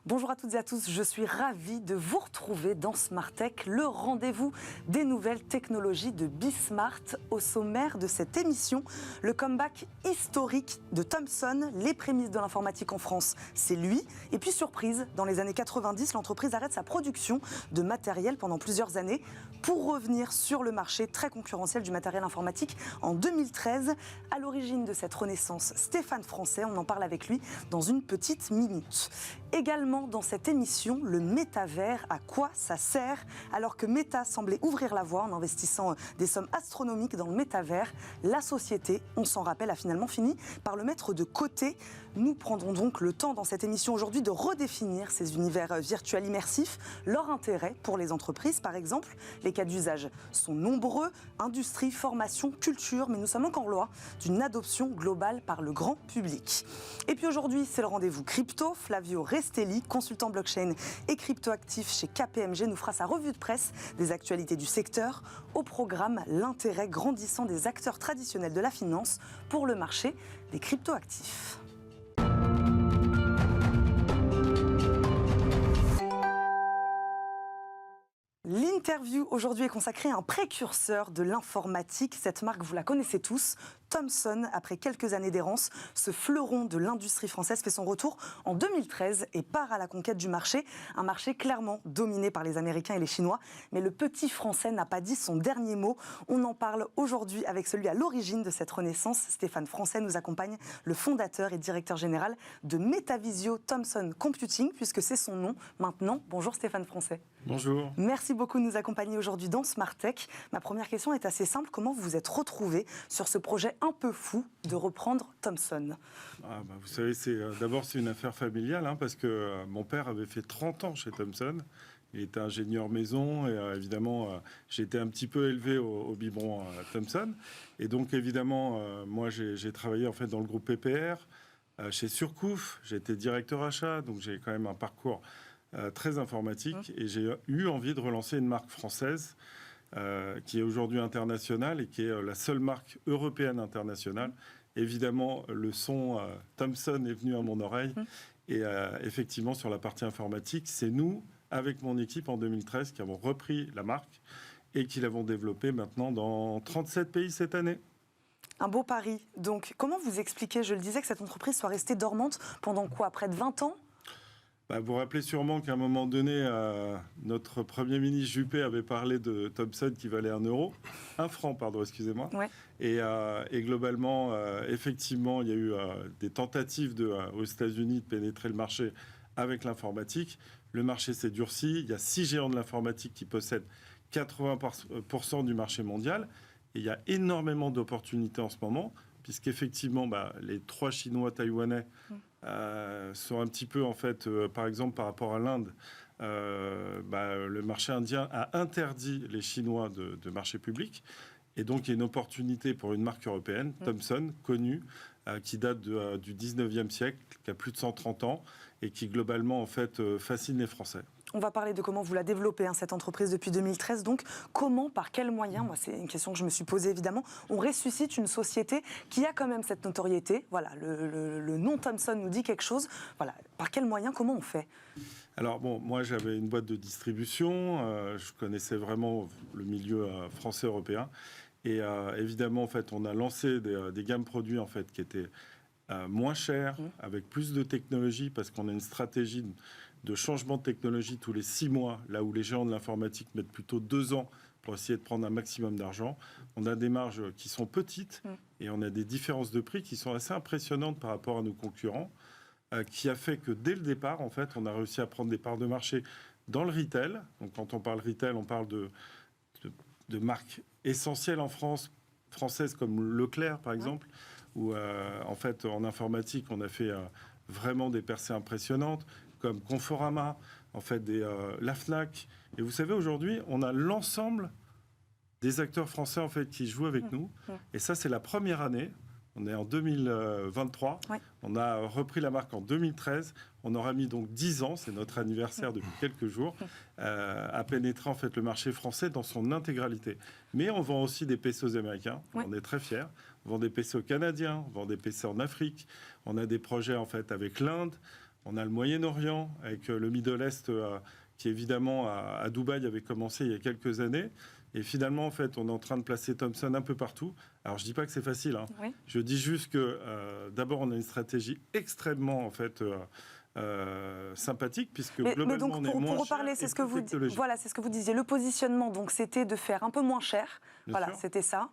Bonjour à toutes et à tous, je suis ravie de vous retrouver dans Smart Tech, le rendez-vous des nouvelles technologies de Bismart. Au sommaire de cette émission, le comeback historique de Thomson, les prémices de l'informatique en France, c'est lui. Et puis surprise, dans les années 90, l'entreprise arrête sa production de matériel pendant plusieurs années pour revenir sur le marché très concurrentiel du matériel informatique en 2013. À l'origine de cette renaissance, Stéphane Francet, on en parle avec lui dans une petite minute. Également dans cette émission, le métavers, à quoi ça sert? Alors que Meta semblait ouvrir la voie en investissant des sommes astronomiques dans le métavers, la société, on s'en rappelle, a finalement fini par le mettre de côté. Nous prendrons donc le temps dans cette émission aujourd'hui de redéfinir ces univers virtuels immersifs, leur intérêt pour les entreprises par exemple. Les cas d'usage sont nombreux, industrie, formation, culture, mais nous sommes encore loin d'une adoption globale par le grand public. Et puis aujourd'hui, c'est le rendez-vous crypto. Flavio Restelli, consultant blockchain et cryptoactif chez KPMG, nous fera sa revue de presse des actualités du secteur. Au programme, l'intérêt grandissant des acteurs traditionnels de la finance pour le marché des cryptoactifs. L'interview aujourd'hui est consacrée à un précurseur de l'informatique. Cette marque, vous la connaissez tous, Thomson. Après quelques années d'errance, ce fleuron de l'industrie française fait son retour en 2013 et part à la conquête du marché. Un marché clairement dominé par les Américains et les Chinois. Mais le petit Français n'a pas dit son dernier mot. On en parle aujourd'hui avec celui à l'origine de cette renaissance. Stéphane Francet nous accompagne, le fondateur et directeur général de Metavisio Thomson Computing, puisque c'est son nom maintenant. Bonjour Stéphane Francet. Bonjour. Merci beaucoup de nous accompagner aujourd'hui dans Smart Tech. Ma première question est assez simple. Comment vous vous êtes retrouvé sur ce projet un peu fou de reprendre Thomson? Vous savez, d'abord c'est une affaire familiale, parce que mon père avait fait 30 ans chez Thomson. Il était ingénieur maison et évidemment, j'ai été un petit peu élevé au biberon Thomson. Et donc évidemment, moi j'ai travaillé en fait dans le groupe PPR, chez Surcouf. J'ai été directeur achat, donc j'ai quand même un parcours très informatique, et j'ai eu envie de relancer une marque française qui est aujourd'hui internationale et qui est la seule marque européenne internationale. Évidemment, le son Thomson est venu à mon oreille, et effectivement, sur la partie informatique, c'est nous, avec mon équipe en 2013, qui avons repris la marque et qui l'avons développée maintenant dans 37 pays cette année. Un beau pari. Donc, comment vous expliquez, je le disais, que cette entreprise soit restée dormante pendant quoi? Près de 20 ans? Vous vous rappelez sûrement qu'à un moment donné, notre Premier ministre Juppé avait parlé de Thomson qui valait 1 franc, pardon, excusez-moi. Ouais. Et globalement, effectivement, il y a eu des tentatives aux États-Unis de pénétrer le marché avec l'informatique. Le marché s'est durci. Il y a 6 géants de l'informatique qui possèdent 80% du marché mondial. Et il y a énormément d'opportunités en ce moment, puisqu'effectivement, les 3 Chinois taïwanais sont un petit peu, en fait, par exemple, par rapport à l'Inde, le marché indien a interdit les Chinois de marché public. Et donc, il y a une opportunité pour une marque européenne, Thomson, connue, qui date du 19e siècle, qui a plus de 130 ans, et qui, globalement, en fait, fascine les Français. On va parler de comment vous la développez, cette entreprise, depuis 2013. Donc, comment, par quels moyens, moi, c'est une question que je me suis posée, évidemment, on ressuscite une société qui a quand même cette notoriété. Voilà, le nom Thomson nous dit quelque chose. Voilà, par quels moyens, comment on fait? Alors, moi, j'avais une boîte de distribution. Je connaissais vraiment le milieu français-européen. Et évidemment, en fait, on a lancé des gammes produits, en fait, qui étaient moins chères, avec plus de technologie, parce qu'on a une stratégie de changement de technologie tous les 6 mois, là où les géants de l'informatique mettent plutôt 2 ans pour essayer de prendre un maximum d'argent. On a des marges qui sont petites et on a des différences de prix qui sont assez impressionnantes par rapport à nos concurrents, qui a fait que dès le départ, en fait, on a réussi à prendre des parts de marché dans le retail. Donc quand on parle retail, on parle de marques essentielles en France, françaises comme Leclerc par exemple, où en fait en informatique on a fait vraiment des percées impressionnantes, comme Conforama, en fait la Fnac. Et vous savez, aujourd'hui, on a l'ensemble des acteurs français en fait qui jouent avec nous. Et ça, c'est la première année. On est en 2023. On a repris la marque en 2013. On aura mis donc 10 ans, c'est notre anniversaire depuis quelques jours, à pénétrer en fait le marché français dans son intégralité. Mais on vend aussi des PC aux Américains. On est très fiers. On vend des PC aux Canadiens. On vend des PC en Afrique. On a des projets en fait avec l'Inde. On a le Moyen-Orient avec le Middle East qui évidemment à Dubaï avait commencé il y a quelques années. Et finalement, en fait, on est en train de placer Thomson un peu partout. Alors, je dis pas que c'est facile. Oui. Je dis juste que d'abord, on a une stratégie extrêmement en fait sympathique puisque globalement, donc, on est moins pour reparler, cher c'est et ce que plus vous technologique. voilà, c'est ce que vous disiez. Le positionnement, donc, c'était de faire un peu moins cher. Bien Voilà, sûr. c'était ça.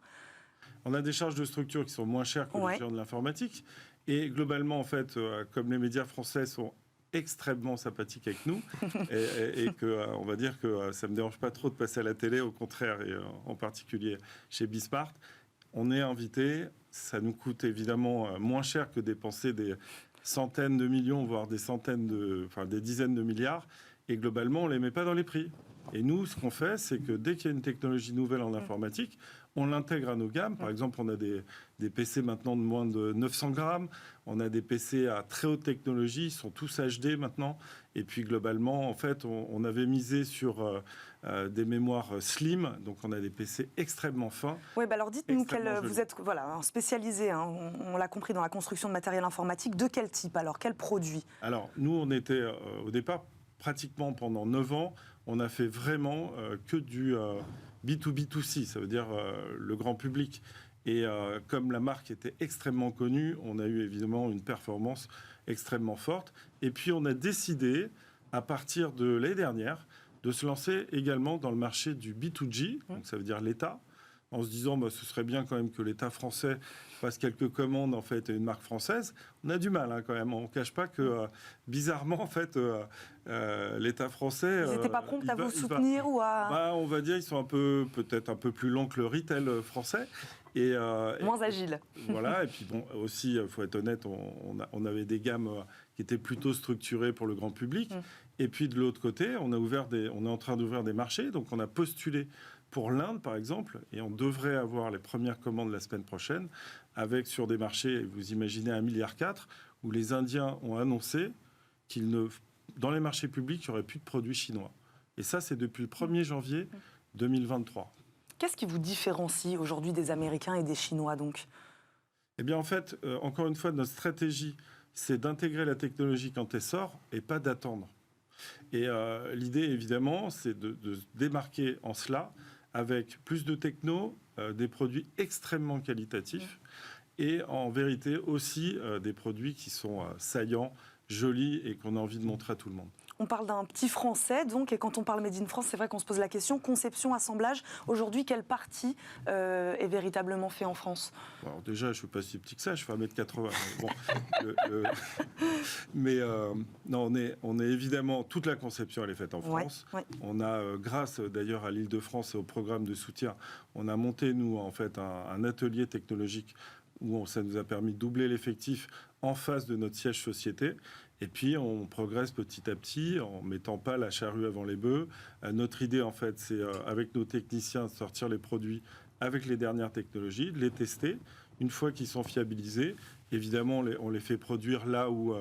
On a des charges de structure qui sont moins chères que les géants de l'informatique. Et globalement, en fait, comme les médias français sont extrêmement sympathiques avec nous, et que, on va dire que ça ne me dérange pas trop de passer à la télé, au contraire, et en particulier chez Bismart, on est invité. Ça nous coûte évidemment moins cher que dépenser des centaines de millions, voire des dizaines de milliards. Et globalement, on ne les met pas dans les prix. Et nous, ce qu'on fait, c'est que dès qu'il y a une technologie nouvelle en informatique, on l'intègre à nos gammes. Par exemple, on a des PC maintenant de moins de 900 grammes. On a des PC à très haute technologie. Ils sont tous HD maintenant. Et puis, globalement, en fait, on avait misé sur des mémoires slim. Donc, on a des PC extrêmement fins. Oui, alors dites-nous, vous êtes spécialisé, on l'a compris, dans la construction de matériel informatique. De quel type alors? Quel produit? Alors, nous, on était au départ, pratiquement pendant 9 ans, on a fait vraiment que du B2B2C, ça veut dire le grand public. Et comme la marque était extrêmement connue, on a eu évidemment une performance extrêmement forte. Et puis on a décidé, à partir de l'année dernière, de se lancer également dans le marché du B2G, donc ça veut dire l'État, en se disant ce serait bien quand même que l'État français fasse quelques commandes en fait à une marque française. On a du mal quand même. On ne cache pas que bizarrement en fait l'État français. Ils n'étaient pas prompts à vous soutenir ou à. On va dire ils sont peut-être un peu plus lents que le retail français. Moins agile. Voilà. Et puis bon, aussi, il faut être honnête, on avait des gammes qui étaient plutôt structurées pour le grand public. Et puis de l'autre côté, on est en train d'ouvrir des marchés. Donc on a postulé pour l'Inde, par exemple, et on devrait avoir les premières commandes la semaine prochaine, avec sur des marchés, vous imaginez, 1,4 milliard, où les Indiens ont annoncé dans les marchés publics, il n'y aurait plus de produits chinois. Et ça, c'est depuis le 1er janvier 2023. Qu'est-ce qui vous différencie aujourd'hui des Américains et des Chinois, donc? Eh bien, en fait, encore une fois, notre stratégie, c'est d'intégrer la technologie quand elle sort et pas d'attendre. Et l'idée, évidemment, c'est de se démarquer en cela, avec plus de techno, des produits extrêmement qualitatifs et en vérité aussi des produits qui sont saillants, jolis et qu'on a envie de montrer à tout le monde. On parle d'un petit français, donc, et quand on parle Made in France, c'est vrai qu'on se pose la question, conception, assemblage, aujourd'hui, quelle partie est véritablement fait en France? Alors déjà, je ne suis pas si petit que ça, je fais 1m80. Mais non, on est évidemment, toute la conception, elle est faite en France. Ouais. On a, grâce d'ailleurs à l'Île-de-France et au programme de soutien, on a monté, nous, en fait, un atelier technologique où ça nous a permis de doubler l'effectif en face de notre siège société. Et puis, on progresse petit à petit en mettant pas la charrue avant les bœufs. Notre idée, en fait, c'est avec nos techniciens de sortir les produits avec les dernières technologies, de les tester. Une fois qu'ils sont fiabilisés, évidemment, on les fait produire là où,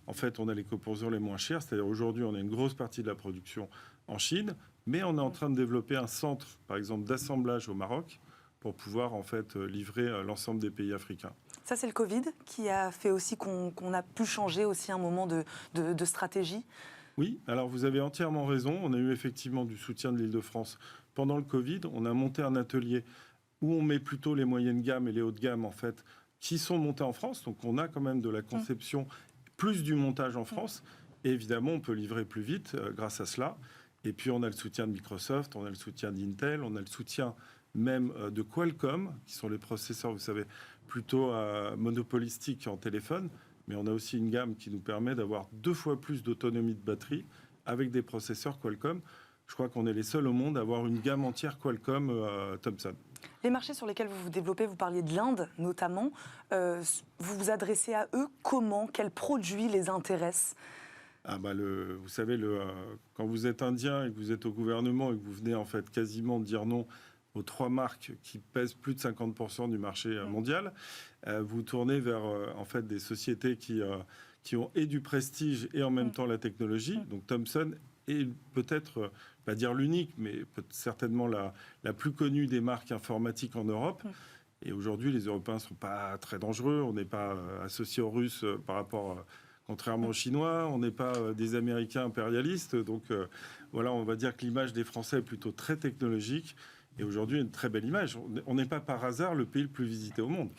en fait, on a les composants les moins chers. C'est-à-dire aujourd'hui, on a une grosse partie de la production en Chine, mais on est en train de développer un centre, par exemple, d'assemblage au Maroc pour pouvoir, en fait, livrer l'ensemble des pays africains. Ça, c'est le Covid qui a fait aussi qu'on a pu changer aussi un moment de stratégie? Oui, alors vous avez entièrement raison. On a eu effectivement du soutien de l'Île-de-France pendant le Covid. On a monté un atelier où on met plutôt les moyennes gammes et les hautes gammes, en fait, qui sont montées en France. Donc on a quand même de la conception plus du montage en France. Et évidemment, on peut livrer plus vite grâce à cela. Et puis on a le soutien de Microsoft, on a le soutien d'Intel, on a le soutien même de Qualcomm, qui sont les processeurs, vous savez, plutôt monopolistiques en téléphone. Mais on a aussi une gamme qui nous permet d'avoir 2 fois plus d'autonomie de batterie avec des processeurs Qualcomm. Je crois qu'on est les seuls au monde à avoir une gamme entière Qualcomm Thomson. Les marchés sur lesquels vous vous développez, vous parliez de l'Inde notamment. Vous vous adressez à eux comment? Quels produits les intéressent? Vous savez, quand vous êtes indien et que vous êtes au gouvernement et que vous venez en fait quasiment dire non aux 3 marques qui pèsent plus de 50% du marché mondial, vous tournez vers en fait des sociétés qui ont et du prestige et en même temps la technologie. Donc Thomson est peut-être, pas dire l'unique, mais certainement la plus connue des marques informatiques en Europe. Et aujourd'hui, les Européens ne sont pas très dangereux. On n'est pas associés aux Russes par rapport Contrairement aux Chinois, on n'est pas des Américains impérialistes. Donc voilà, on va dire que l'image des Français est plutôt très technologique. Et aujourd'hui, une très belle image. On n'est pas par hasard le pays le plus visité au monde.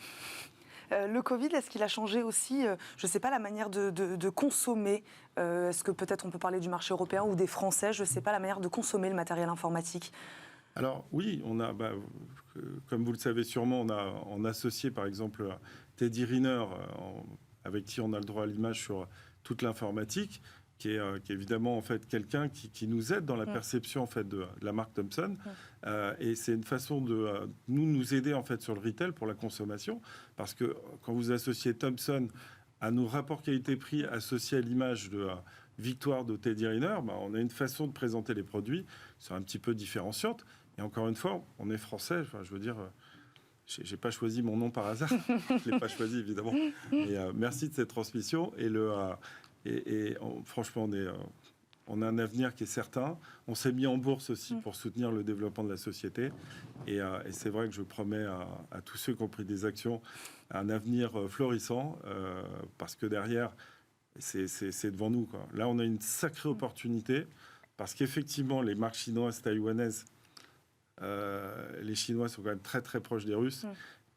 Le Covid, est-ce qu'il a changé aussi, je ne sais pas, la manière de consommer est-ce que peut-être on peut parler du marché européen ou des Français, je ne sais pas, la manière de consommer le matériel informatique? Alors oui, on a, comme vous le savez sûrement, on a associé par exemple Teddy Riner, avec qui on a le droit à l'image sur toute l'informatique, qui est évidemment en fait quelqu'un qui nous aide dans la perception en fait de la marque Thomson. Et c'est une façon de nous aider en fait sur le retail pour la consommation, parce que quand vous associez Thomson à nos rapports qualité-prix associés à l'image de victoire de Teddy Riner, on a une façon de présenter les produits qui sont un petit peu différenciantes. Et encore une fois, on est français. Enfin, je veux dire, j'ai pas choisi mon nom par hasard. Je l'ai pas choisi évidemment. Et merci de cette transmission. Franchement, on a un avenir qui est certain. On s'est mis en bourse aussi pour soutenir le développement de la société. Et c'est vrai que je promets à tous ceux qui ont pris des actions un avenir florissant, parce que derrière, c'est devant nous, quoi. Là, on a une sacrée opportunité, parce qu'effectivement, les marques chinoises, taïwanaises, les Chinois sont quand même très très proches des Russes.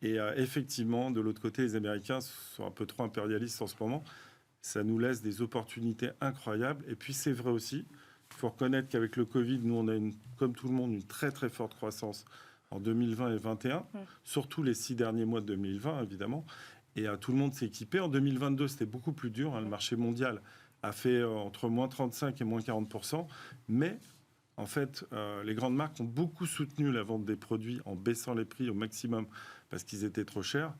Et effectivement, de l'autre côté, les Américains sont un peu trop impérialistes en ce moment. Ça nous laisse des opportunités incroyables. Et puis c'est vrai aussi, il faut reconnaître qu'avec le Covid, nous on a comme tout le monde une très très forte croissance en 2020 et 2021, surtout les 6 derniers mois de 2020 évidemment. Et tout le monde s'est équipé. En 2022, c'était beaucoup plus dur. Le marché mondial a fait entre moins 35 et moins 40%. Mais en fait, les grandes marques ont beaucoup soutenu la vente des produits en baissant les prix au maximum parce qu'ils étaient trop chers.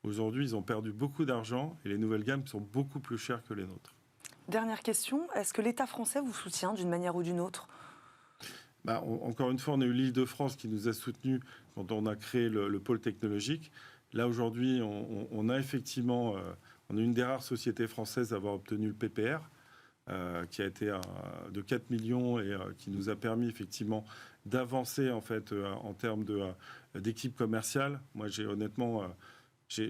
Aujourd'hui, ils ont perdu beaucoup d'argent et les nouvelles gammes sont beaucoup plus chères que les nôtres. Dernière question, est-ce que l'État français vous soutient d'une manière ou d'une autre? Encore une fois, on a eu l'Île-de-France qui nous a soutenus quand on a créé le pôle technologique. Là, aujourd'hui, on a effectivement on est une des rares sociétés françaises à avoir obtenu le PPR, qui a été de 4 millions et qui nous a permis effectivement d'avancer en fait en termes d'équipe commerciale. Moi,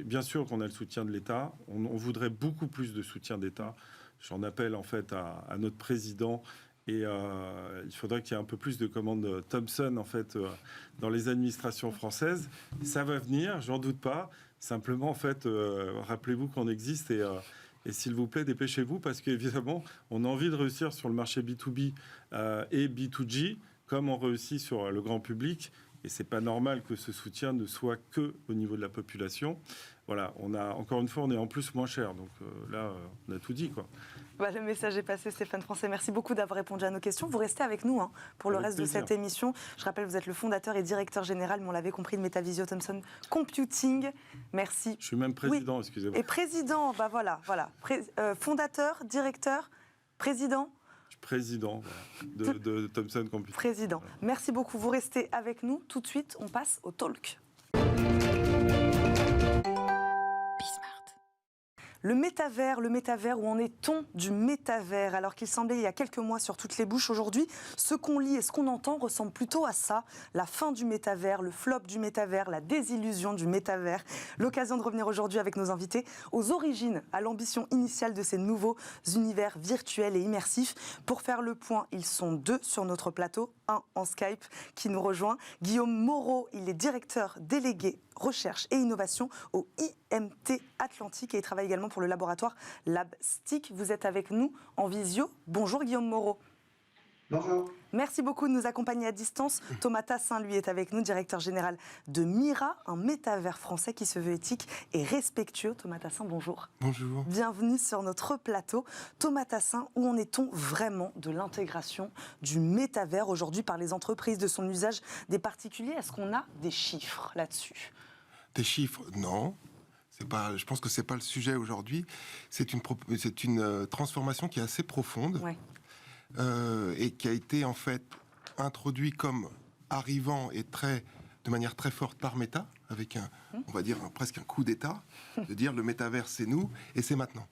bien sûr qu'on a le soutien de l'État. On voudrait beaucoup plus de soutien d'État. J'en appelle en fait à notre président. Et il faudrait qu'il y ait un peu plus de commandes Thomson en fait dans les administrations françaises. Ça va venir, j'en doute pas. Simplement en fait, rappelez-vous qu'on existe et s'il vous plaît, dépêchez-vous parce qu'évidemment, on a envie de réussir sur le marché B2B et B2G comme on réussit sur le grand public. Et c'est pas normal que ce soutien ne soit que au niveau de la population. Voilà, encore une fois, on est en plus moins cher. Donc là, on a tout dit, quoi. Le message est passé, Stéphane Francet. Merci beaucoup d'avoir répondu à nos questions. Vous restez avec nous pour le reste de cette émission. Je rappelle, vous êtes le fondateur et directeur général, mais on l'avait compris, de Metavisio Thomson Computing. Merci. Je suis même président, excusez-moi. Et président, voilà. Fondateur, directeur, président. Président de Thomson Computing. Président. Voilà. Merci beaucoup. Vous restez avec nous. Tout de suite, on passe au talk. Le métavers, où en est-on du métavers? Alors qu'il semblait il y a quelques mois sur toutes les bouches, aujourd'hui, ce qu'on lit et ce qu'on entend ressemble plutôt à ça. La fin du métavers, le flop du métavers, la désillusion du métavers. L'occasion de revenir aujourd'hui avec nos invités aux origines, à l'ambition initiale de ces nouveaux univers virtuels et immersifs. Pour faire le point, ils sont deux sur notre plateau, un en Skype qui nous rejoint. Guillaume Moreau, il est directeur délégué recherche et innovation au IMT Atlantique et il travaille également pour le laboratoire LabStick. Vous êtes avec nous en visio. Bonjour Guillaume Moreau. Bonjour. Merci beaucoup de nous accompagner à distance. Thomas Tassin, lui, est avec nous, directeur général de Mira, un métavers français qui se veut éthique et respectueux. Thomas Tassin, bonjour. Bonjour. Bienvenue sur notre plateau. Thomas Tassin, où en est-on vraiment de l'intégration du métavers aujourd'hui par les entreprises, de son usage des particuliers? Est-ce qu'on a des chiffres là-dessus? Des chiffres, non. Je pense que ce n'est pas le sujet aujourd'hui. C'est une transformation qui est assez profonde. Ouais. Et qui a été en fait introduit comme arrivant et de manière très forte par Meta, avec on va dire presque un coup d'État, de dire le métavers c'est nous et c'est maintenant.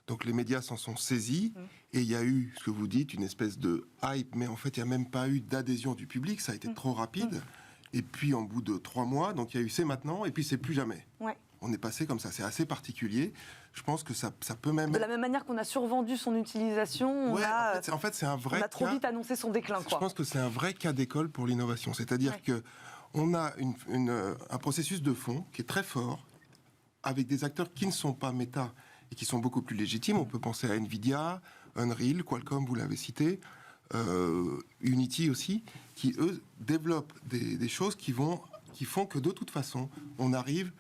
Donc les médias s'en sont saisis et il y a eu, ce que vous dites, une espèce de hype, mais en fait il n'y a même pas eu d'adhésion du public, ça a été trop rapide. Et puis, en bout de 3 mois, donc il y a eu c'est maintenant, et puis c'est plus jamais. Ouais. On est passé comme ça. C'est assez particulier. Je pense que ça peut même... De la même manière qu'on a survendu son utilisation, Ouais, en fait, c'est un vrai on a trop cas. vite annoncé son déclin. Je pense que c'est un vrai cas d'école pour l'innovation. C'est-à-dire que on a un processus de fond qui est très fort, avec des acteurs qui ne sont pas méta et qui sont beaucoup plus légitimes. On peut penser à Nvidia, Unreal, Qualcomm, vous l'avez cité, Unity aussi, qui, eux, développent des choses qui font que, de toute façon, on arrive,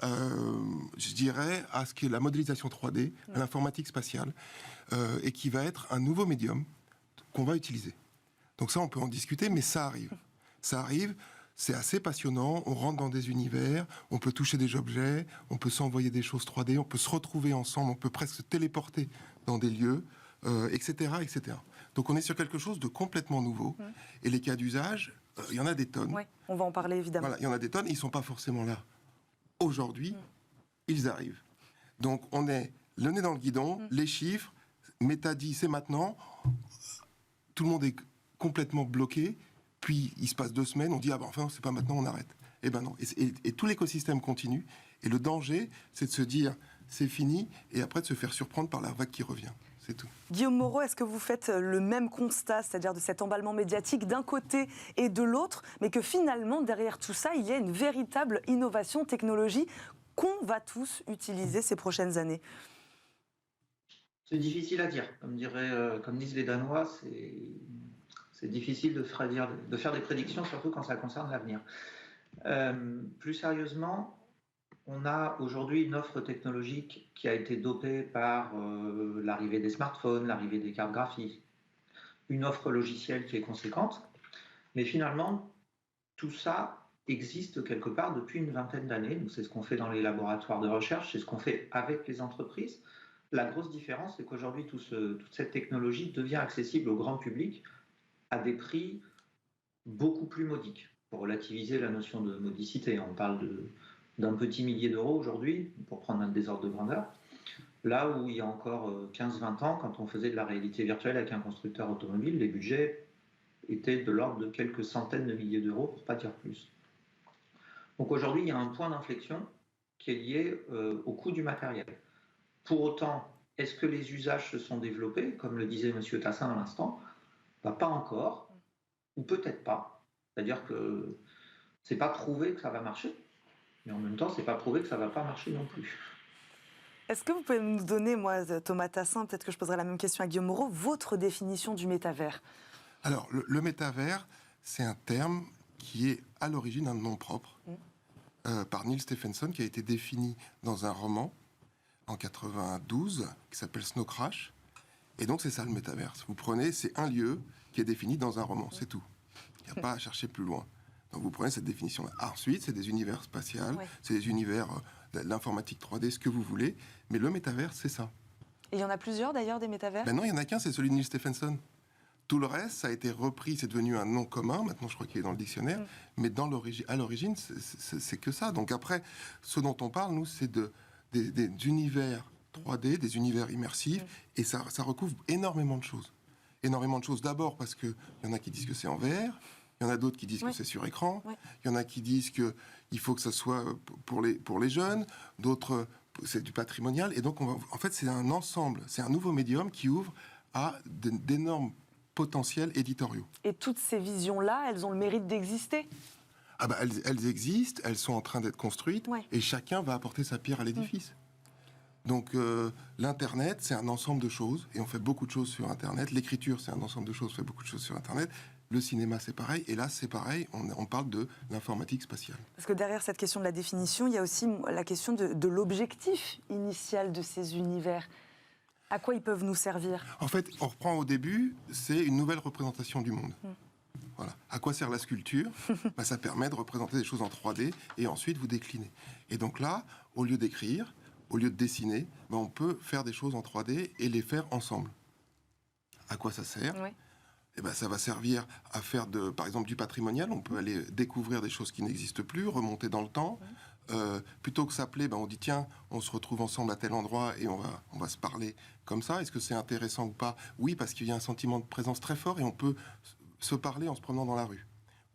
je dirais, à ce qu'est la modélisation 3D, à l'informatique spatiale, et qui va être un nouveau médium qu'on va utiliser. Donc ça, on peut en discuter, mais ça arrive. Ça arrive, c'est assez passionnant, on rentre dans des univers, on peut toucher des objets, on peut s'envoyer des choses 3D, on peut se retrouver ensemble, on peut presque se téléporter dans des lieux, etc., etc. Donc on est sur quelque chose de complètement nouveau. Et les cas d'usage, il y en a des tonnes. Oui, on va en parler évidemment. Voilà, il y en a des tonnes, ils ne sont pas forcément là. Aujourd'hui, ils arrivent. Donc on est le nez dans le guidon, les chiffres, Meta dit c'est maintenant, tout le monde est complètement bloqué, puis il se passe 2 semaines, on dit ah ben enfin c'est pas maintenant, on arrête. Eh ben non, et tout l'écosystème continue, et le danger c'est de se dire c'est fini, et après de se faire surprendre par la vague qui revient. C'est tout. Guillaume Moreau, est-ce que vous faites le même constat, c'est-à-dire de cet emballement médiatique d'un côté et de l'autre, mais que finalement, derrière tout ça, il y a une véritable innovation, technologie qu'on va tous utiliser ces prochaines années? C'est difficile à dire. Comme disent les Danois, c'est difficile de faire des prédictions, surtout quand ça concerne l'avenir. Plus sérieusement, on a aujourd'hui une offre technologique qui a été dopée par l'arrivée des smartphones, l'arrivée des cartes graphiques, une offre logicielle qui est conséquente, mais finalement, tout ça existe quelque part depuis une vingtaine d'années. C'est ce qu'on fait dans les laboratoires de recherche, c'est ce qu'on fait avec les entreprises. La grosse différence, c'est qu'aujourd'hui, toute cette technologie devient accessible au grand public à des prix beaucoup plus modiques. Pour relativiser la notion de modicité, on parle d'un petit millier d'euros aujourd'hui, pour prendre des ordres de grandeur, là où il y a encore 15-20 ans, quand on faisait de la réalité virtuelle avec un constructeur automobile, les budgets étaient de l'ordre de quelques centaines de milliers d'euros, pour ne pas dire plus. Donc aujourd'hui, il y a un point d'inflexion qui est lié au coût du matériel. Pour autant, est-ce que les usages se sont développés, comme le disait M. Tassin à l'instant? Pas encore, ou peut-être pas. C'est-à-dire que c'est pas prouvé que ça va marcher, mais en même temps, c'est pas prouvé que ça va pas marcher non plus. Est-ce que vous pouvez nous donner, moi, Thomas Tassin, peut-être que je poserai la même question à Guillaume Moreau, votre définition du métavers? Alors, le métavers, c'est un terme qui est à l'origine un nom propre par Neil Stephenson, qui a été défini dans un roman en 92 qui s'appelle Snow Crash. Et donc, c'est ça le métaverse. Vous prenez, c'est un lieu qui est défini dans un roman, c'est tout. Il n'y a pas à chercher plus loin. Donc, vous prenez cette définition-là. Ensuite, c'est des univers spatials, c'est des univers de l'informatique 3D, ce que vous voulez. Mais le métaverse, c'est ça. Et il y en a plusieurs, d'ailleurs, des métavers? Ben non, il n'y en a qu'un, c'est celui de Neil Stephenson. Tout le reste, ça a été repris, c'est devenu un nom commun. Maintenant, je crois qu'il est dans le dictionnaire. Mais à l'origine, c'est que ça. Donc après, ce dont on parle, nous, c'est des univers 3D, des univers immersifs. Et ça recouvre énormément de choses. Énormément de choses. D'abord parce qu'il y en a qui disent que c'est en VR. Il y en a d'autres qui disent que c'est sur écran. Il y en a qui disent qu'il faut que ça soit pour les jeunes. D'autres, c'est du patrimonial. Et donc, en fait, c'est un ensemble. C'est un nouveau médium qui ouvre à d'énormes potentiels éditoriaux. Et toutes ces visions-là, elles ont le mérite d'exister? Ah bah, elles existent, elles sont en train d'être construites, et chacun va apporter sa pierre à l'édifice. Donc l'Internet, c'est un ensemble de choses, et on fait beaucoup de choses sur Internet. L'écriture, c'est un ensemble de choses, on fait beaucoup de choses sur Internet. Le cinéma, c'est pareil, et là, c'est pareil, on parle de l'informatique spatiale. Parce que derrière cette question de la définition, il y a aussi la question de l'objectif initial de ces univers. À quoi ils peuvent nous servir? En fait, on reprend au début, c'est une nouvelle représentation du monde. Voilà. À quoi sert la sculpture? Ça permet de représenter des choses en 3D et ensuite vous décliner. Et donc là, au lieu d'écrire, au lieu de dessiner, on peut faire des choses en 3D et les faire ensemble. À quoi ça sert? Ça va servir à faire, par exemple, du patrimonial. On peut aller découvrir des choses qui n'existent plus, remonter dans le temps. Plutôt que s'appeler, on dit tiens, on se retrouve ensemble à tel endroit et on va se parler comme ça. Est-ce que c'est intéressant ou pas? Oui, parce qu'il y a un sentiment de présence très fort et on peut se parler en se promenant dans la rue.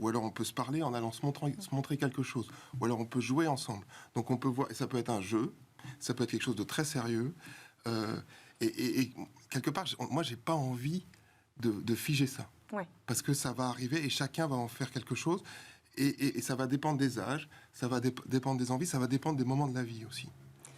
ou alors on peut se parler en allant se montrer quelque chose, ou alors on peut jouer ensemble. Donc on peut voir, et ça peut être un jeu, ça peut être quelque chose de très sérieux, et quelque part, moi j'ai pas envie de figer ça, parce que ça va arriver et chacun va en faire quelque chose, et ça va dépendre des âges, ça va dépendre des envies, ça va dépendre des moments de la vie aussi.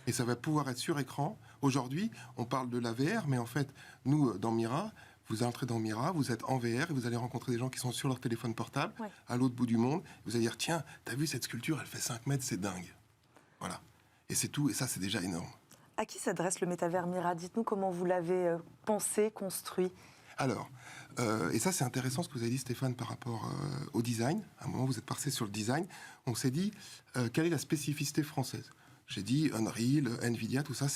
Et ça va pouvoir être sur écran. Aujourd'hui, on parle de la VR, mais en fait, nous, dans Mira, vous entrez dans Mira, vous êtes en VR et vous allez rencontrer des gens qui sont sur leur téléphone portable, à l'autre bout du monde. Vous allez dire, tiens, t'as vu cette sculpture, elle fait 5 mètres, c'est dingue. Voilà. Et c'est tout, et ça, c'est déjà énorme. À qui s'adresse le métavers Mira? Dites-nous comment vous l'avez pensé, construit. Alors, et ça c'est intéressant ce que vous avez dit Stéphane par rapport au design. À un moment vous êtes passé sur le design. On s'est dit, quelle est la spécificité française? J'ai dit Unreal, Nvidia, tout ça,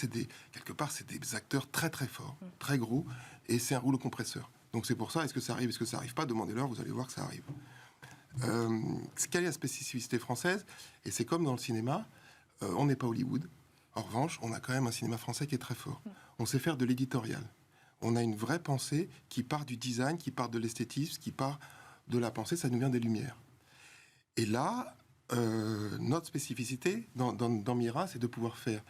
quelque part c'est des acteurs très très forts, très gros, et c'est un rouleau compresseur. Donc c'est pour ça, est-ce que ça arrive, est-ce que ça arrive pas? Demandez-leur, vous allez voir que ça arrive. Quelle est la spécificité française? Et c'est comme dans le cinéma, on n'est pas Hollywood. En revanche, on a quand même un cinéma français qui est très fort. On sait faire de l'éditorial. On a une vraie pensée qui part du design, qui part de l'esthétisme, qui part de la pensée, ça nous vient des Lumières. Et là, notre spécificité dans Mira, c'est de pouvoir faire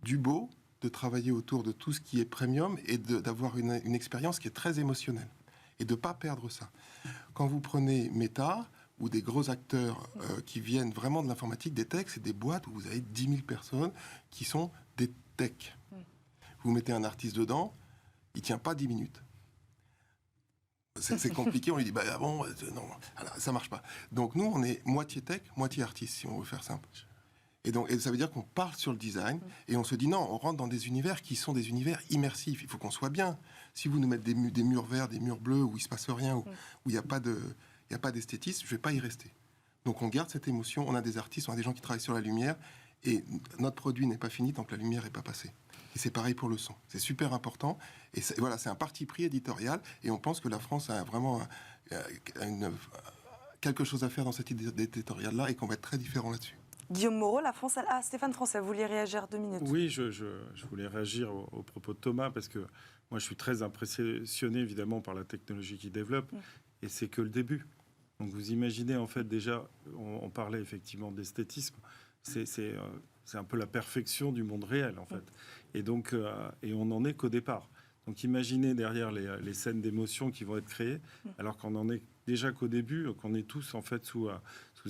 du beau, de travailler autour de tout ce qui est premium et d'avoir une expérience qui est très émotionnelle et de ne pas perdre ça. Quand vous prenez Meta ou des gros acteurs qui viennent vraiment de l'informatique, des techs, c'est des boîtes où vous avez 10 000 personnes qui sont des techs. Vous mettez un artiste dedans, il tient pas 10 minutes. C'est compliqué, on lui dit, bah bon, non, alors, ça marche pas. Donc nous, on est moitié tech, moitié artiste, si on veut faire simple. Et ça veut dire qu'on parle sur le design, et on se dit, non, on rentre dans des univers qui sont des univers immersifs, il faut qu'on soit bien. Si vous nous mettez des murs verts, des murs bleus, où il se passe rien, où il n'y a pas d'esthétisme, je vais pas y rester. Donc on garde cette émotion, on a des artistes, on a des gens qui travaillent sur la lumière, et notre produit n'est pas fini tant que la lumière n'est pas passée. Et c'est pareil pour le son. C'est super important. Et voilà, c'est un parti pris éditorial. Et on pense que la France a vraiment quelque chose à faire dans cet éditorial-là et qu'on va être très différent là-dessus. Guillaume Moreau, la France... Ah, Stéphane Français, vous vouliez réagir 2 minutes. Oui, je voulais réagir au propos de Thomas parce que moi, je suis très impressionné, évidemment, par la technologie qu'il développe. Et c'est que le début. Donc, vous imaginez, en fait, déjà, on parlait effectivement d'esthétisme. C'est un peu la perfection du monde réel, en fait. Et donc, et on n'en est qu'au départ. Donc, imaginez derrière les scènes d'émotion qui vont être créées, alors qu'on en est déjà qu'au début, qu'on est tous, en fait, sous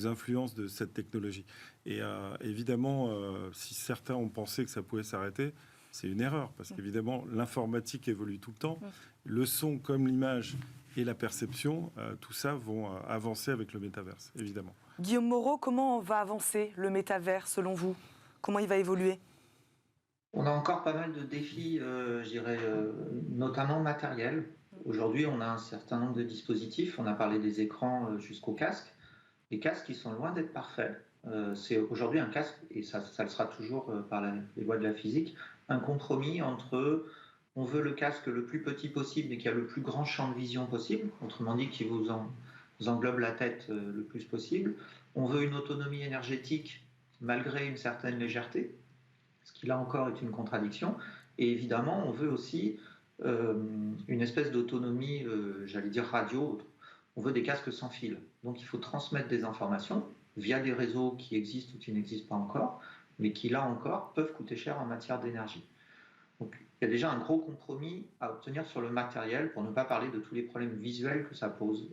influence de cette technologie. Et évidemment, si certains ont pensé que ça pouvait s'arrêter, c'est une erreur, parce qu'évidemment, l'informatique évolue tout le temps. Le son comme l'image et la perception, tout ça vont avancer avec le métaverse, évidemment. Guillaume Moreau, comment va avancer le métavers selon vous? Comment il va évoluer? On a encore pas mal de défis, je dirais, notamment matériels. Aujourd'hui, on a un certain nombre de dispositifs. On a parlé des écrans jusqu'aux casques. Les casques, ils sont loin d'être parfaits. C'est aujourd'hui un casque, et ça le sera toujours par les lois de la physique, un compromis entre on veut le casque le plus petit possible et qui a le plus grand champ de vision possible, autrement dit qui vous englobe la tête le plus possible. On veut une autonomie énergétique malgré une certaine légèreté, ce qui là encore est une contradiction. Et évidemment, on veut aussi une espèce d'autonomie, j'allais dire radio. On veut des casques sans fil. Donc il faut transmettre des informations via des réseaux qui existent ou qui n'existent pas encore, mais qui là encore peuvent coûter cher en matière d'énergie. Donc il y a déjà un gros compromis à obtenir sur le matériel, pour ne pas parler de tous les problèmes visuels que ça pose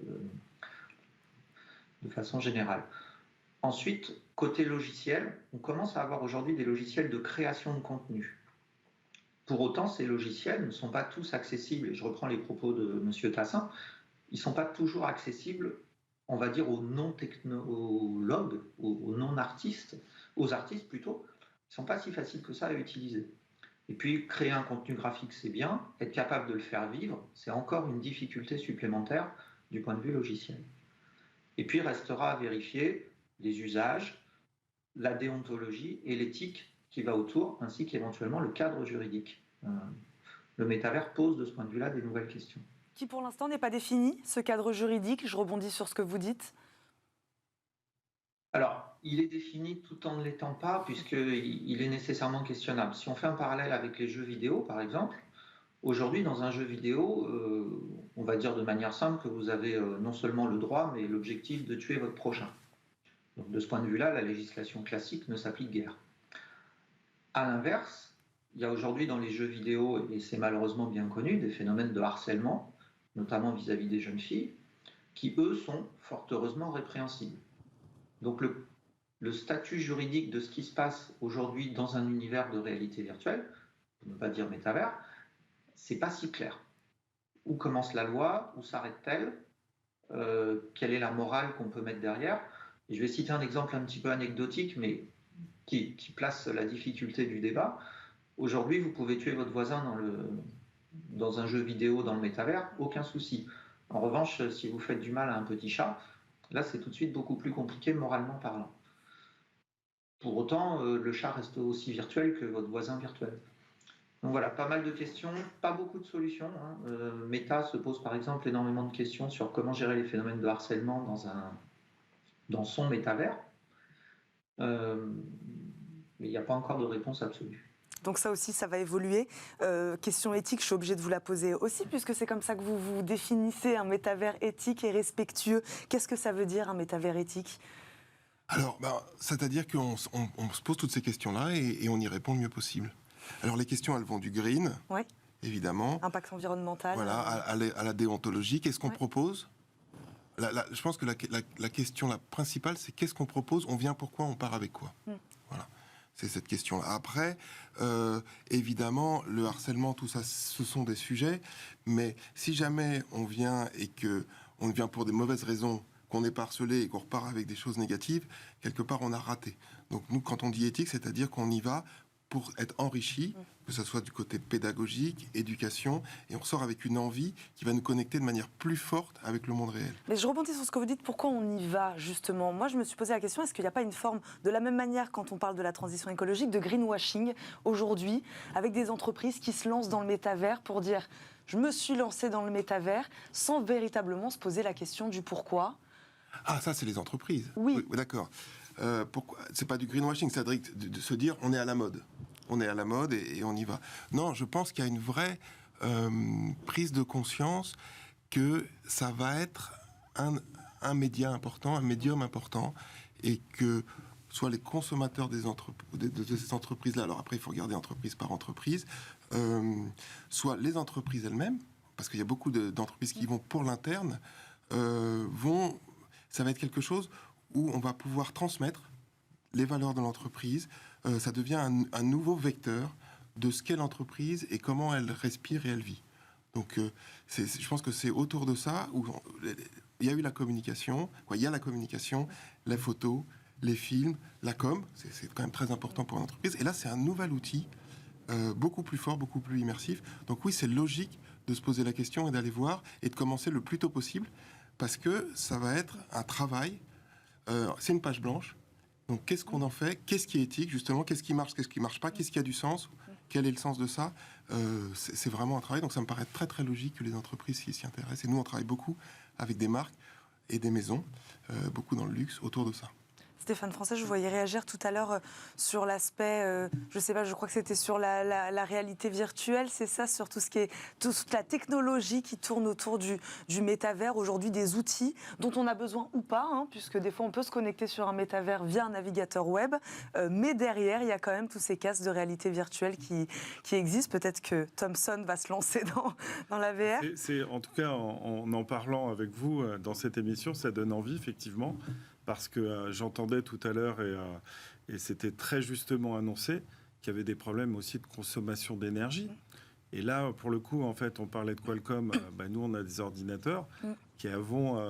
de façon générale. Ensuite, côté logiciel, on commence à avoir aujourd'hui des logiciels de création de contenu. Pour autant, ces logiciels ne sont pas tous accessibles, et je reprends les propos de M. Tassin, ils ne sont pas toujours accessibles, on va dire, aux non-technologues, aux non-artistes, aux artistes plutôt. Ils ne sont pas si faciles que ça à utiliser. Et puis, créer un contenu graphique, c'est bien. Être capable de le faire vivre, c'est encore une difficulté supplémentaire du point de vue logiciel. Et puis, restera à vérifier les usages, la déontologie et l'éthique qui va autour, ainsi qu'éventuellement le cadre juridique. Le métavers pose de ce point de vue-là des nouvelles questions. Qui pour l'instant n'est pas défini, ce cadre juridique. Je rebondis sur ce que vous dites. Alors, il est défini tout en ne l'étant pas, puisqu'il est nécessairement questionnable. Si on fait un parallèle avec les jeux vidéo, par exemple, Aujourd'hui, dans un jeu vidéo, on va dire de manière simple que vous avez non seulement le droit, mais l'objectif de tuer votre prochain. Donc, de ce point de vue-là, la législation classique ne s'applique guère. À l'inverse, il y a aujourd'hui dans les jeux vidéo, et c'est malheureusement bien connu, des phénomènes de harcèlement, notamment vis-à-vis des jeunes filles, qui, eux, sont fort heureusement répréhensibles. Donc le statut juridique de ce qui se passe aujourd'hui dans un univers de réalité virtuelle, pour ne pas dire métavers, c'est pas si clair. Où commence la loi? Où s'arrête-t-elle? Quelle est la morale qu'on peut mettre derrière? Et je vais citer un exemple un petit peu anecdotique, mais qui place la difficulté du débat. Aujourd'hui, vous pouvez tuer votre voisin dans un jeu vidéo, dans le métavers, aucun souci. En revanche, si vous faites du mal à un petit chat, là, c'est tout de suite beaucoup plus compliqué moralement parlant. Pour autant, le chat reste aussi virtuel que votre voisin virtuel. Donc voilà, pas mal de questions, pas beaucoup de solutions. Meta se pose par exemple énormément de questions sur comment gérer les phénomènes de harcèlement dans son métavers. Mais il n'y a pas encore de réponse absolue. Donc ça aussi, ça va évoluer. Question éthique, je suis obligée de vous la poser aussi, puisque c'est comme ça que vous vous définissez un métavers éthique et respectueux. Qu'est-ce que ça veut dire, un métavers éthique ? Alors, c'est-à-dire qu'on se pose toutes ces questions-là et on y répond le mieux possible. Alors, les questions, elles vont du green, Ouais. évidemment. Impact environnemental. Voilà, à la déontologie. Qu'est-ce qu'on propose ? Je pense que la question la principale, c'est qu'est-ce qu'on propose ? On vient pourquoi ? On part avec quoi ? Voilà. C'est cette question-là. Après, évidemment, le harcèlement, tout ça, ce sont des sujets. Mais si jamais on vient et qu'on vient pour des mauvaises raisons, qu'on est harcelé et qu'on repart avec des choses négatives, quelque part, on a raté. Donc nous, quand on dit éthique, c'est-à-dire qu'on y va pour être enrichi, que ce soit du côté pédagogique, éducation, et on ressort avec une envie qui va nous connecter de manière plus forte avec le monde réel. Mais je rebondis sur ce que vous dites, pourquoi on y va justement ? Moi je me suis posé la question, est-ce qu'il n'y a pas une forme, de la même manière quand on parle de la transition écologique, de greenwashing aujourd'hui, avec des entreprises qui se lancent dans le métavers pour dire « je me suis lancé dans le métavers » sans véritablement se poser la question du pourquoi ? Ah, ça c'est les entreprises. Oui. D'accord. Pourquoi c'est pas du greenwashing, c'est de se dire on est à la mode. On est à la mode et on y va. Non, je pense qu'il y a une vraie prise de conscience que ça va être un média important, un médium important, et que soit les consommateurs de ces entreprises-là, alors après il faut regarder entreprise par entreprise, soit les entreprises elles-mêmes, parce qu'il y a beaucoup d'entreprises qui vont pour l'interne, ça va être quelque chose où on va pouvoir transmettre les valeurs de l'entreprise. Ça devient un nouveau vecteur de ce qu'est l'entreprise et comment elle respire et elle vit. Donc, je pense que c'est autour de ça où il y a eu la communication. Il y a la communication, la photo, les films, la com. C'est quand même très important pour l'entreprise. Et là, c'est un nouvel outil beaucoup plus fort, beaucoup plus immersif. Donc oui, c'est logique de se poser la question et d'aller voir et de commencer le plus tôt possible parce que ça va être un travail. C'est une page blanche. Donc, qu'est-ce qu'on en fait ? Qu'est-ce qui est éthique, justement ? Qu'est-ce qui marche pas ? Qu'est-ce qui a du sens ? Quel est le sens de ça ? C'est vraiment un travail. Donc, ça me paraît très, très logique que les entreprises s'y intéressent. Et nous, on travaille beaucoup avec des marques et des maisons, beaucoup dans le luxe, autour de ça. Stéphane Français, je vous voyais réagir tout à l'heure sur l'aspect, je sais pas, je crois que c'était sur la réalité virtuelle, c'est ça, sur tout ce qui est toute la technologie qui tourne autour du métavers, aujourd'hui des outils dont on a besoin ou pas, hein, puisque des fois on peut se connecter sur un métavers via un navigateur web, mais derrière il y a quand même tous ces casques de réalité virtuelle qui existent. Peut-être que Thomson va se lancer dans la VR. En tout cas, en parlant avec vous dans cette émission, ça donne envie effectivement. Parce que j'entendais tout à l'heure, et c'était très justement annoncé, qu'il y avait des problèmes aussi de consommation d'énergie. Et là, pour le coup, en fait, on parlait de Qualcomm. Nous, on a des ordinateurs qui ont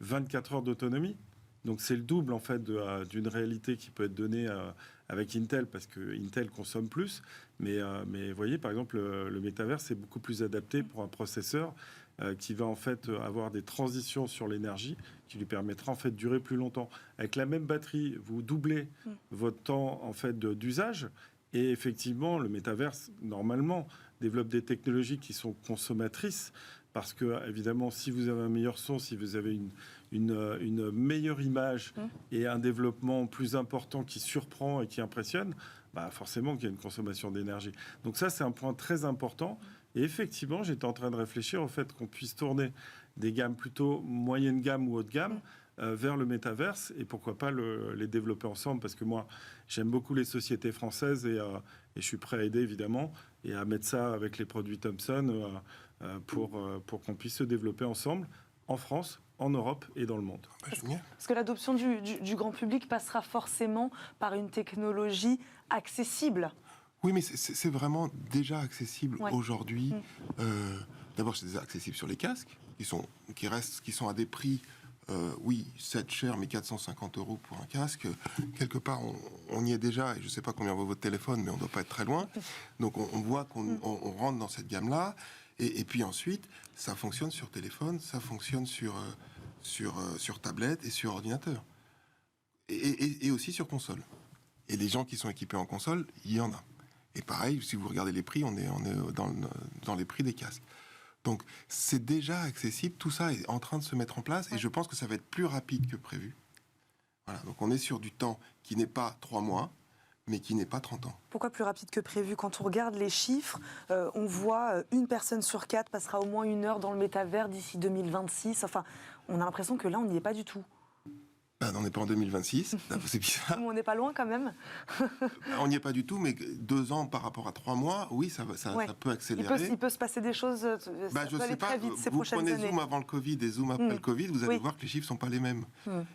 24 heures d'autonomie. Donc, c'est le double, en fait, d'une réalité qui peut être donnée avec Intel, parce que Intel consomme plus. Mais vous voyez, par exemple, le métavers, c'est beaucoup plus adapté pour un processeur qui va en fait avoir des transitions sur l'énergie qui lui permettra en fait de durer plus longtemps. Avec la même batterie, vous doublez votre temps en fait d'usage et effectivement le métaverse normalement développe des technologies qui sont consommatrices parce que évidemment si vous avez un meilleur son, si vous avez une meilleure image et un développement plus important qui surprend et qui impressionne, forcément qu'il y a une consommation d'énergie. Donc ça, c'est un point très important. Et effectivement, j'étais en train de réfléchir au fait qu'on puisse tourner des gammes plutôt moyenne gamme ou haut de gamme vers le métaverse, et pourquoi pas les développer ensemble, parce que moi, j'aime beaucoup les sociétés françaises et je suis prêt à aider, évidemment, et à mettre ça avec les produits Thomson pour qu'on puisse se développer ensemble en France, en Europe et dans le monde. Parce que l'adoption du grand public passera forcément par une technologie accessible. Oui, mais c'est vraiment déjà accessible aujourd'hui. D'abord, c'est déjà accessible sur les casques, qui sont à des prix, c'est cher, mais 450 € pour un casque. Quelque part, on y est déjà, et je ne sais pas combien vaut votre téléphone, mais on ne doit pas être très loin. Donc, on voit qu'on rentre dans cette gamme-là. Et puis ensuite, ça fonctionne sur téléphone, ça fonctionne sur tablette et sur ordinateur. Et aussi sur console. Et les gens qui sont équipés en console, il y en a. Et pareil, si vous regardez les prix, on est dans les prix des casques. Donc, c'est déjà accessible. Tout ça est en train de se mettre en place. Et je pense que ça va être plus rapide que prévu. Voilà. Donc, on est sur du temps qui n'est pas 3 mois, mais qui n'est pas 30 ans. Pourquoi plus rapide que prévu? Quand on regarde les chiffres, on voit une personne sur 4 passera au moins 1 heure dans le métavers d'ici 2026. Enfin, on a l'impression que là, on n'y est pas du tout. On n'est pas en 2026, c'est bizarre. On n'est pas loin quand même. On n'y est pas du tout, mais 2 ans par rapport à 3 mois, oui, ça peut accélérer. Il peut se passer des choses, ça peut aller très vite ces prochaines années. Vous prenez Zoom avant le Covid et Zoom après le Covid, vous allez voir que les chiffres ne sont pas les mêmes.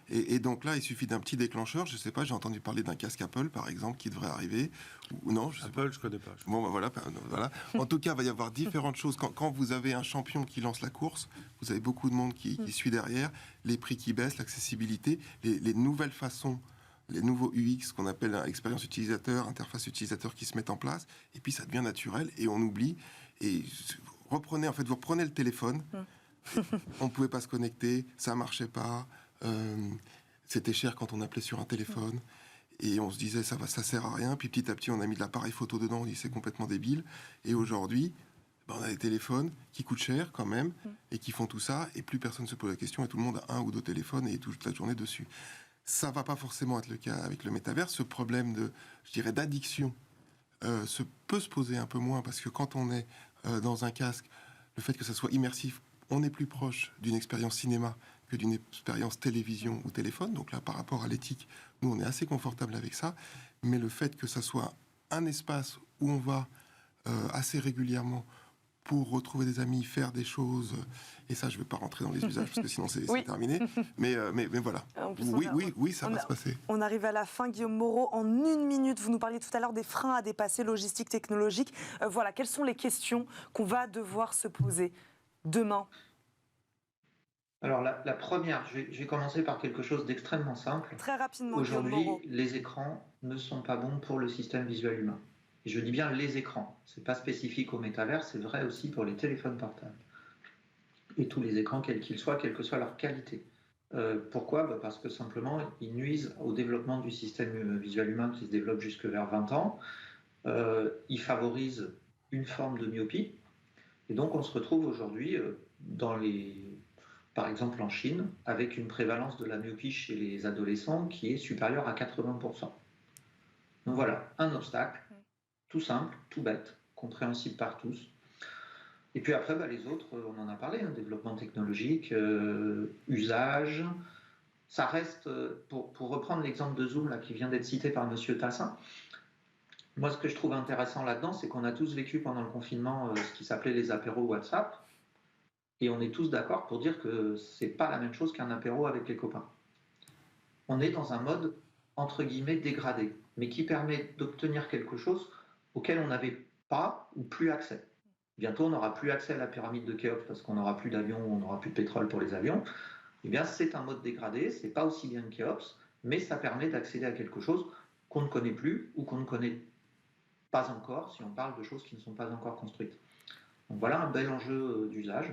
Et donc là, il suffit d'un petit déclencheur. Je ne sais pas, j'ai entendu parler d'un casque Apple, par exemple, qui devrait arriver. Ou non, Apple, je ne connais pas. Bon, voilà. En tout cas, il va y avoir différentes choses. Quand vous avez un champion qui lance la course, vous avez beaucoup de monde qui suit derrière, les prix qui baissent, l'accessibilité, les nouvelles façons, les nouveaux UX qu'on appelle expérience utilisateur, interface utilisateur qui se mettent en place, et puis ça devient naturel et on oublie. Et vous reprenez le téléphone, on ne pouvait pas se connecter, ça ne marchait pas, c'était cher quand on appelait sur un téléphone, et on se disait ça sert à rien, puis petit à petit on a mis de l'appareil photo dedans, on dit c'est complètement débile, et aujourd'hui, on a des téléphones qui coûtent cher quand même et qui font tout ça et plus personne ne se pose la question et tout le monde a 1 ou 2 téléphones et toute la journée dessus. Ça va pas forcément être le cas avec le métavers. Ce problème d'addiction peut se poser un peu moins parce que quand on est dans un casque, le fait que ça soit immersif, on est plus proche d'une expérience cinéma que d'une expérience télévision ou téléphone. Donc là, par rapport à l'éthique, nous on est assez confortable avec ça. Mais le fait que ça soit un espace où on va assez régulièrement pour retrouver des amis, faire des choses, et ça je ne vais pas rentrer dans les usages parce que sinon c'est terminé, mais voilà. Oui, ça va se passer. On arrive à la fin, Guillaume Moreau, en 1 minute, vous nous parliez tout à l'heure des freins à dépasser, logistique, technologique, voilà, quelles sont les questions qu'on va devoir se poser demain? Alors la première, je vais commencer par quelque chose d'extrêmement simple. Très rapidement, aujourd'hui, les écrans ne sont pas bons pour le système visuel humain. Et je dis bien les écrans, ce n'est pas spécifique au métavers, c'est vrai aussi pour les téléphones portables. Et tous les écrans, quels qu'ils soient, quelle que soit leur qualité. Pourquoi? Parce que simplement, ils nuisent au développement du système visuel humain qui se développe jusque vers 20 ans. Ils favorisent une forme de myopie. Et donc, on se retrouve aujourd'hui, par exemple en Chine, avec une prévalence de la myopie chez les adolescents qui est supérieure à 80%. Donc voilà, un obstacle. Tout simple, tout bête, compréhensible par tous. Et puis après, les autres, on en a parlé, développement technologique, usage. Ça reste, pour reprendre l'exemple de Zoom là, qui vient d'être cité par M. Tassin, moi ce que je trouve intéressant là-dedans, c'est qu'on a tous vécu pendant le confinement ce qui s'appelait les apéros WhatsApp, et on est tous d'accord pour dire que c'est pas la même chose qu'un apéro avec les copains. On est dans un mode, entre guillemets, dégradé, mais qui permet d'obtenir quelque chose auquel on n'avait pas ou plus accès. Bientôt, on n'aura plus accès à la pyramide de Khéops parce qu'on n'aura plus d'avions, on n'aura plus de pétrole pour les avions. Eh bien, c'est un mode dégradé, c'est pas aussi bien que Khéops, mais ça permet d'accéder à quelque chose qu'on ne connaît plus ou qu'on ne connaît pas encore si on parle de choses qui ne sont pas encore construites. Donc voilà un bel enjeu d'usage.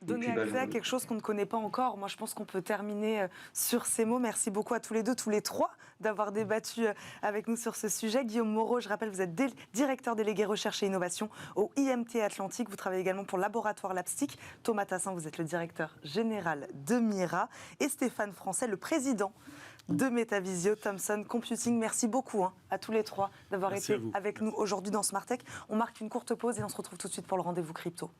Donner accès à quelque chose qu'on ne connaît pas encore. Moi, je pense qu'on peut terminer sur ces mots. Merci beaucoup à tous les deux, tous les trois, d'avoir débattu avec nous sur ce sujet. Guillaume Moreau, je rappelle, vous êtes directeur délégué recherche et innovation au IMT Atlantique. Vous travaillez également pour Laboratoire Lapstic. Thomas Tassin, vous êtes le directeur général de Mira. Et Stéphane Francet, le président de Metavisio Thomson Computing. Merci beaucoup à tous les trois d'avoir été avec nous aujourd'hui dans Smart Tech. On marque une courte pause et on se retrouve tout de suite pour le rendez-vous crypto.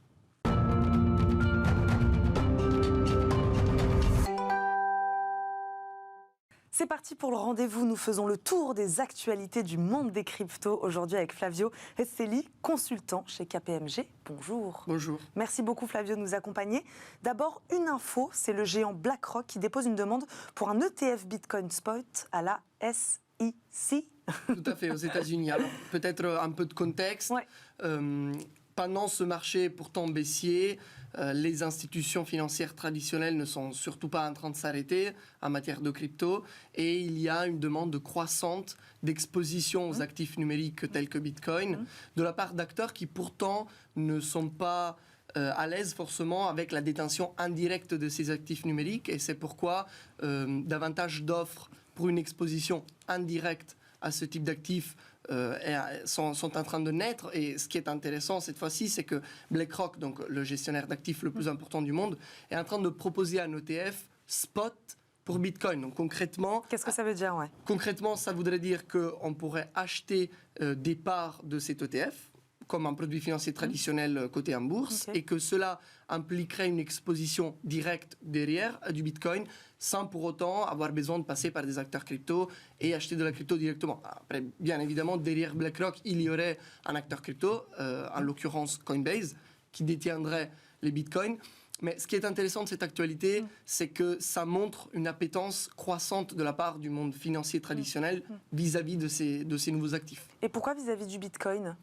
C'est parti pour le rendez-vous. Nous faisons le tour des actualités du monde des cryptos aujourd'hui avec Flavio Restelli, consultant chez KPMG. Bonjour. Bonjour. Merci beaucoup Flavio de nous accompagner. D'abord, une info, c'est le géant BlackRock qui dépose une demande pour un ETF Bitcoin Spot à la SEC. Tout à fait, aux États-Unis. Alors, peut-être un peu de contexte. Ouais. Pendant ce marché pourtant baissier, les institutions financières traditionnelles ne sont surtout pas en train de s'arrêter en matière de crypto et il y a une demande croissante d'exposition aux actifs numériques tels que Bitcoin de la part d'acteurs qui pourtant ne sont pas à l'aise forcément avec la détention indirecte de ces actifs numériques et c'est pourquoi davantage d'offres pour une exposition indirecte à ce type d'actifs sont en train de naître. Et ce qui est intéressant cette fois-ci, c'est que BlackRock, donc le gestionnaire d'actifs le plus important du monde, est en train de proposer un ETF spot pour Bitcoin. Donc concrètement... Qu'est-ce que ça veut dire, Concrètement, ça voudrait dire qu'on pourrait acheter des parts de cet ETF comme un produit financier traditionnel coté en bourse, et que cela impliquerait une exposition directe derrière à du Bitcoin, sans pour autant avoir besoin de passer par des acteurs crypto et acheter de la crypto directement. Après, bien évidemment, derrière BlackRock, il y aurait un acteur crypto, en l'occurrence Coinbase, qui détiendrait les Bitcoins. Mais ce qui est intéressant de cette actualité, c'est que ça montre une appétence croissante de la part du monde financier traditionnel vis-à-vis de ces nouveaux actifs. Et pourquoi vis-à-vis du Bitcoin ?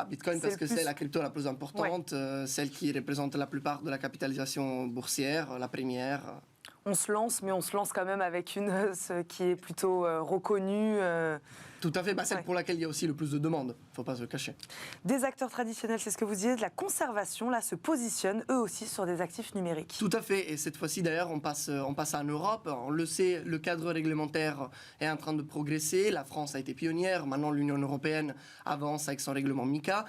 Bitcoin parce que c'est la crypto la plus importante, celle qui représente la plupart de la capitalisation boursière, la première. On se lance, mais on se lance quand même avec ce qui est plutôt reconnue. Tout à fait, celle pour laquelle il y a aussi le plus de demandes, il ne faut pas se le cacher. Des acteurs traditionnels, c'est ce que vous disiez, de la conservation, là, se positionnent eux aussi sur des actifs numériques. Tout à fait, et cette fois-ci d'ailleurs, on passe en Europe. On le sait, le cadre réglementaire est en train de progresser. La France a été pionnière, maintenant l'Union européenne avance avec son règlement MiCA.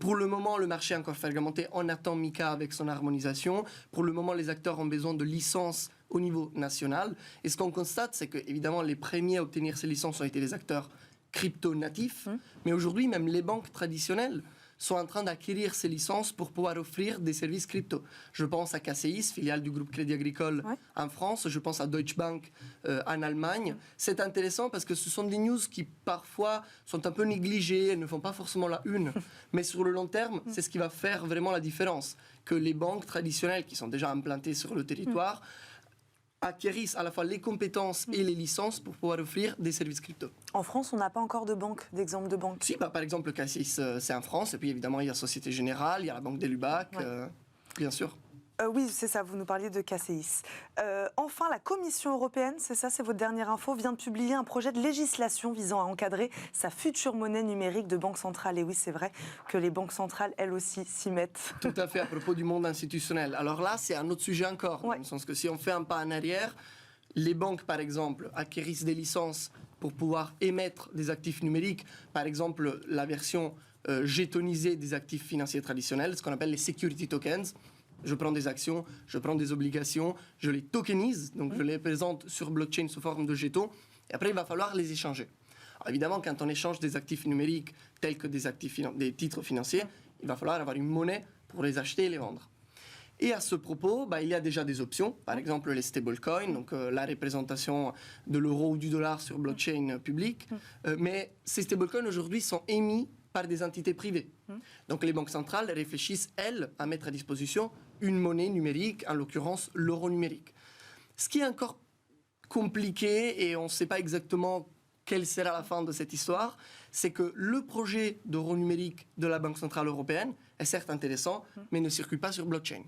Pour le moment, le marché est encore fragmenté, on attend MiCA avec son harmonisation. Pour le moment, les acteurs ont besoin de licences au niveau national. Et ce qu'on constate, c'est que évidemment, les premiers à obtenir ces licences ont été les acteurs crypto-natifs. Mais aujourd'hui, même les banques traditionnelles sont en train d'acquérir ces licences pour pouvoir offrir des services crypto. Je pense à KCIS, filiale du groupe Crédit Agricole en France. Je pense à Deutsche Bank en Allemagne. C'est intéressant parce que ce sont des news qui parfois sont un peu négligées, elles ne font pas forcément la une. Mais sur le long terme, c'est ce qui va faire vraiment la différence. Que les banques traditionnelles qui sont déjà implantées sur le territoire acquérissent à la fois les compétences et les licences pour pouvoir offrir des services crypto. En France, on n'a pas encore de banque, d'exemple de banque. Si, par exemple, le CACIS, c'est en France, et puis évidemment, il y a Société Générale, il y a la Banque des Lubac, bien sûr. Oui, c'est ça, vous nous parliez de KCIS. Enfin, la Commission européenne, c'est ça, c'est votre dernière info, vient de publier un projet de législation visant à encadrer sa future monnaie numérique de banque centrale. Et oui, c'est vrai que les banques centrales, elles aussi, s'y mettent. Tout à fait, à propos du monde institutionnel. Alors là, c'est un autre sujet encore, dans le sens que si on fait un pas en arrière, les banques, par exemple, acquérissent des licences pour pouvoir émettre des actifs numériques, par exemple, la version gétonisée des actifs financiers traditionnels, ce qu'on appelle les security tokens. Je prends des actions, je prends des obligations, je les tokenise, donc je les présente sur blockchain sous forme de jetons, et après il va falloir les échanger. Alors évidemment, quand on échange des actifs numériques tels que des titres financiers, il va falloir avoir une monnaie pour les acheter et les vendre. Et à ce propos, il y a déjà des options, par exemple les stablecoins, donc la représentation de l'euro ou du dollar sur blockchain public, mais ces stablecoins aujourd'hui sont émis par des entités privées. Donc les banques centrales réfléchissent, elles, à mettre à disposition une monnaie numérique, en l'occurrence l'euro numérique. Ce qui est encore compliqué, et on ne sait pas exactement quelle sera la fin de cette histoire, c'est que le projet d'euro numérique de la Banque Centrale Européenne est certes intéressant, mais ne circule pas sur blockchain.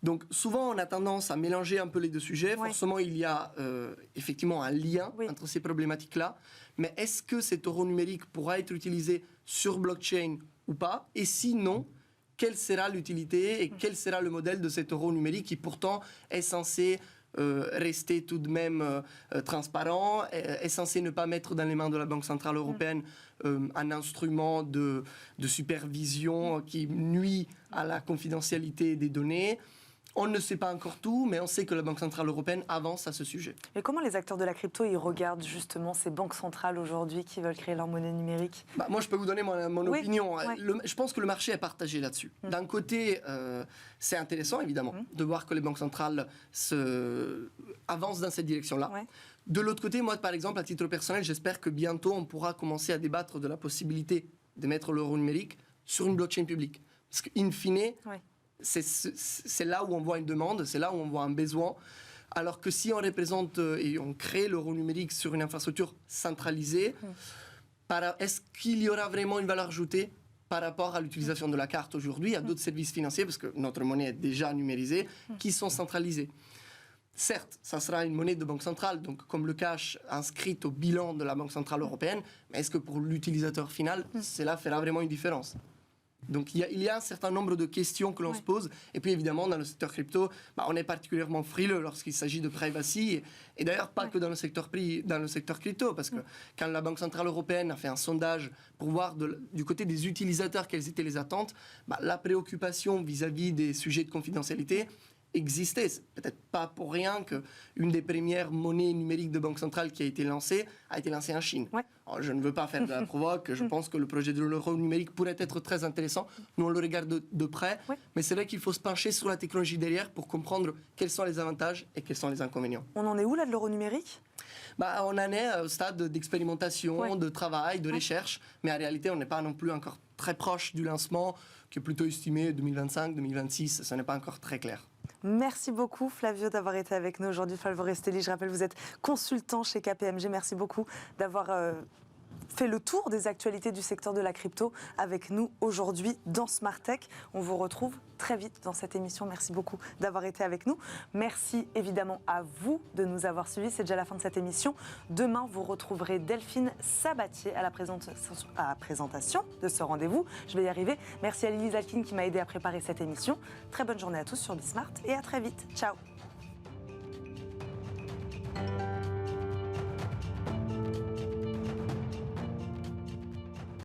Donc souvent, on a tendance à mélanger un peu les deux sujets. Forcément, il y a effectivement un lien entre ces problématiques-là. Mais est-ce que cet euro numérique pourra être utilisé sur blockchain ou pas? Et sinon, quelle sera l'utilité et quel sera le modèle de cet euro numérique qui pourtant est censé rester tout de même transparent, est censé ne pas mettre dans les mains de la Banque Centrale Européenne un instrument de supervision qui nuit à la confidentialité des données. On ne sait pas encore tout, mais on sait que la Banque Centrale Européenne avance à ce sujet. Et comment les acteurs de la crypto, ils regardent justement ces banques centrales aujourd'hui qui veulent créer leur monnaie numérique? Moi, je peux vous donner mon Oui, opinion. ouais. Je pense que le marché est partagé là-dessus. D'un côté, c'est intéressant, évidemment, de voir que les banques centrales avancent dans cette direction-là. Ouais. De l'autre côté, moi, par exemple, à titre personnel, j'espère que bientôt, on pourra commencer à débattre de la possibilité de mettre l'euro numérique sur une blockchain publique. Parce qu'in fine, Ouais. c'est là où on voit une demande, c'est là où on voit un besoin. Alors que si on représente et on crée l'euro numérique sur une infrastructure centralisée, est-ce qu'il y aura vraiment une valeur ajoutée par rapport à l'utilisation de la carte aujourd'hui? Il y a d'autres services financiers, parce que notre monnaie est déjà numérisée, qui sont centralisés. Certes, ça sera une monnaie de banque centrale, donc comme le cash inscrit au bilan de la Banque Centrale Européenne, mais est-ce que pour l'utilisateur final, cela fera vraiment une différence? Donc il y a un certain nombre de questions que l'on se pose. Et puis évidemment, dans le secteur crypto, on est particulièrement frileux lorsqu'il s'agit de privacy. Et d'ailleurs, pas que dans le secteur crypto, parce que quand la Banque Centrale Européenne a fait un sondage pour voir du côté des utilisateurs quelles étaient les attentes, la préoccupation vis-à-vis des sujets de confidentialité existait. C'est peut-être pas pour rien qu'une des premières monnaies numériques de banque centrale qui a été lancée en Chine. Ouais. Alors, je ne veux pas faire de la provoque, je pense que le projet de l'euro numérique pourrait être très intéressant. Nous, on le regarde de près, mais c'est vrai qu'il faut se pencher sur la technologie derrière pour comprendre quels sont les avantages et quels sont les inconvénients. On en est où là de l'euro numérique? On en est au stade d'expérimentation, de travail, de recherche, mais en réalité, on n'est pas non plus encore très proche du lancement, qui est plutôt estimé 2025-2026, ce n'est pas encore très clair. Merci beaucoup Flavio d'avoir été avec nous aujourd'hui. Flavio Restelli, je rappelle, vous êtes consultant chez KPMG. Merci beaucoup d'avoir fait le tour des actualités du secteur de la crypto avec nous aujourd'hui dans Smart Tech. On vous retrouve très vite dans cette émission. Merci beaucoup d'avoir été avec nous. Merci évidemment à vous de nous avoir suivis. C'est déjà la fin de cette émission. Demain, vous retrouverez Delphine Sabatier à la présentation de ce rendez-vous. Je vais y arriver. Merci à Lily Zalkin qui m'a aidé à préparer cette émission. Très bonne journée à tous sur Bismart et à très vite. Ciao.